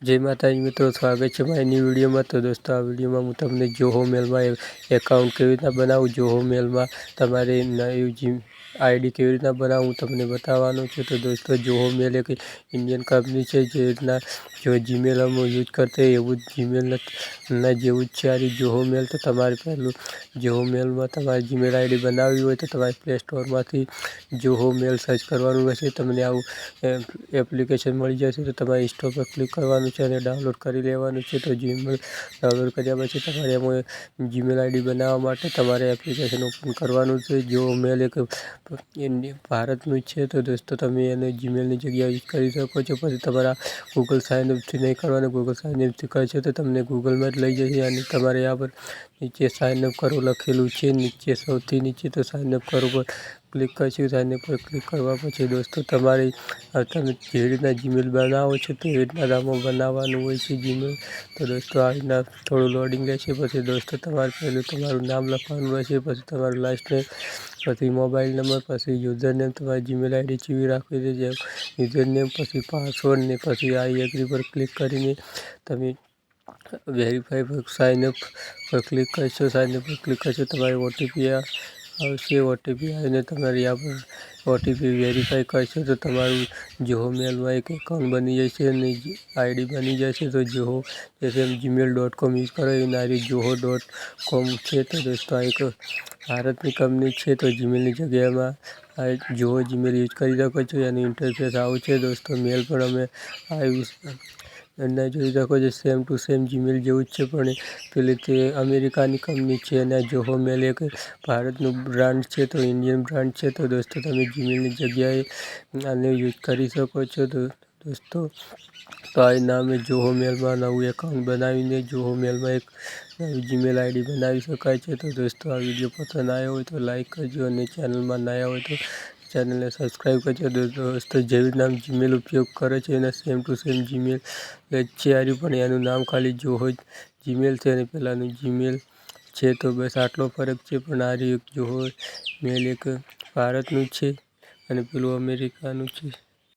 जय माताजी मित्रों, स्वागत है मारी न्यू वीडियो में। तो दोस्तों, आ वीडियो में हूँ तमने जोहो मेल में एकाउंट केवी रीतना बनावुं, जोहो मेल में तमारे नवी जी आईडी केवी रीतना बनावुं तमने बतावानुं छे। तो दोस्तों, जोहो मेल एक इंडियन कंपनी है। जे रीतना जो जीमेल हम यूज करते हैं एवं जीमेल ना जेवुं ज छे आ जोहो मेल। तो तमारे पहलू जोहो मेल में तमारी जीमेल आईडी बनावी होय तो तमारे प्ले स्टोर में जोहो मेल सर्च करवानुं रहेशे। तमने आवुं एप्लिकेशन मळी जशे। तो तमारे इंस्टॉल पर क्लिक करवानुं छे अने डाउनलॉड करी लेवानुं छे। तो जीमेल डाउनलॉड कर्या पछी तमारे एमां जीमेल आईडी बनाववा माटे तमारे एप्लिकेशन ओपन करवानुं छे। जोहो मेल एक भारतनुं छे। तो दोस्तों, तमे एने जीमेलनी जग्याए यूज करी शको छो। पछी तमारा गूगल साइन अप थी नहीं करवानुं, गूगल साइन अप थी करशो तो तमने गूगल में ज लई जशे। अने तमारे यहाँ पर नीचे साइन अप करो लखेलुं छे, नीचे सौथी नीचे। तो साइन अप करो पर क्लिक करशो। साइन अप पर क्लिक करवा पछी दोस्तों तमारे तमे जे रीतना जीमेल बनावो छो ते रीतना आमां बनाववानुं होय छे जीमेल। तो दोस्तों, आ रीतना थोड़ुं लोडिंग लेशे। पछी दोस्तों, तमारे पहेलुं तमारुं नाम लखवानुं रहेशे, पछी तमारुं लास्ट नेम, पछी मोबाइल नंबर, पछी यूजर नेम। तमारी जीमेल आईडी चेवी राखवी छे जे यूजर नेम, पछी पासवर्ड ने पछी आई एग्री पर क्लिक करीने तमे वेरीफाई पर साइन अप पर क्लिक करशो। साइन अप पर क्लिक करशो तमारे ओटीपी आवशे। ओटीपी आवीने तमारे यहाँ पर ओटीपी वेरीफाई करशो तो तमारुं जोहो मेल में एक एकाउंट बनी जशे अने आईडी बनी जशे। तो जोहो जैसे हम gmail.com यूज करो ए नारी जोहो.com छे। तो दोस्तों, आ एक भारत की कंपनी है। तो जीमेल की जगह में जोहो जीमेल यूज करी शको छो। यानी इंटरफेस आवुं छे। दोस्तों, मेल पर अमे जोई शको छो सेम टू सेम जीमेल जेवुं ज छे, पण पेली ते अमेरिकानी कंपनी है अने जोहो मेल एक भारतनुं ब्रांड है। तो इंडियन ब्रांड है। तो दोस्तों, तमे जीमेलनी जग्याए आने यूज करी शको छो। तो दोस्तों, तो आ नाम जोहो मेल में नवुं एकाउंट बनावीने जोहो मेल में एक नवी जीमेल आईडी बनावी शकाय छे। तो दोस्तों, आ वीडियो पसंद आयो होय तो लाइक करजो अने चेनल में नया होय तो चेनल ने सब्सक्राइब करजो। दोस्तों, जे रीतना जीमेल उपयोग करे छे एना सेम टू सेम जीमेल छे आ रह्युं, पण एनुं नाम खाली जोहो जीमेल छे अने पेलानुं जीमेल छे। तो बस आटलो फरक छे। पण आ रह्युं जोहो मेल एक भारतनुं छे अने पेलुं अमेरिकानुं छे।